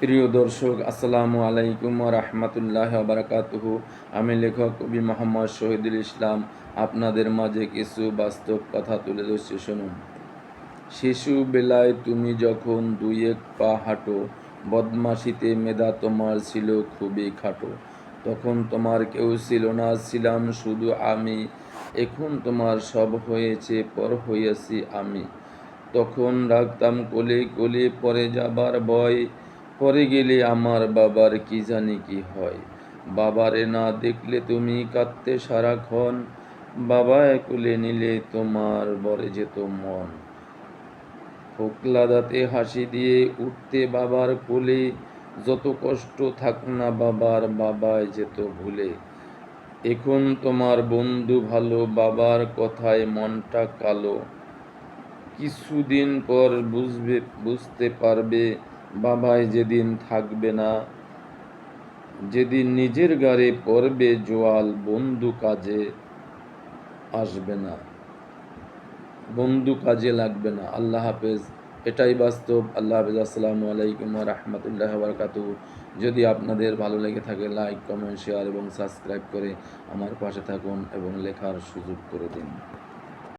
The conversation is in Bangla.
প্রিয় দর্শক, আসসালামু আলাইকুম ওয়া রাহমাতুল্লাহি ওয়া বারাকাতুহু। আমি লেখক কবি মোহাম্মদ শহীদুল ইসলাম আপনাদের মাঝে কিছু বাস্তব কথা তুলে ধরছি, শুনুন। শিশু বেলায় তুমি যখন দুই এক পা হাঁটো, বদমাশিতে মেধা তোমার ছিল খুবই খাটো। তখন তোমার কেউ ছিল না, ছিলাম শুধু আমি। এখন তোমার সব হয়েছে, পর হইয়াছি আমি। তখন রাখতাম কোলে কোলে, পরে যাবার ভয়। পরে গেলে আমার বাবার কি জানি কি হয়। বাবারে না দেখলে তুমি কাঁদতে সারাক্ষণ। বাবায় কোলে নিলে তোমার বরে যেত মন। ফোকলা দাঁতে হাসি দিয়ে উঠতে বাবার কোলে। যত কষ্ট থাক না বাবার, বাবায় যেত ভুলে। এখন তোমার বন্ধু ভালো, বাবার কথায় মনটা কালো। কিছুদিন পর বুঝতে পারবে, বাবাই যেদিন থাকবে না, যেদিন নিজের গাড়ি পড়বে জোয়াল, বন্ধু কাজে আসবে না, বন্ধু কাজে লাগবে না। আল্লাহ হাফেজ। এটাই বাস্তব। আল্লাহ হাফেজ। আসসালামু আলাইকুম ওয়া রাহমাতুল্লাহি ওয়া বারাকাতুহু। যদি আপনাদের ভালো লেগে থাকে, লাইক, কমেন্ট, শেয়ার এবং সাবস্ক্রাইব করে আমার পাশে থাকুন এবং লেখার সুযোগ করে দিন।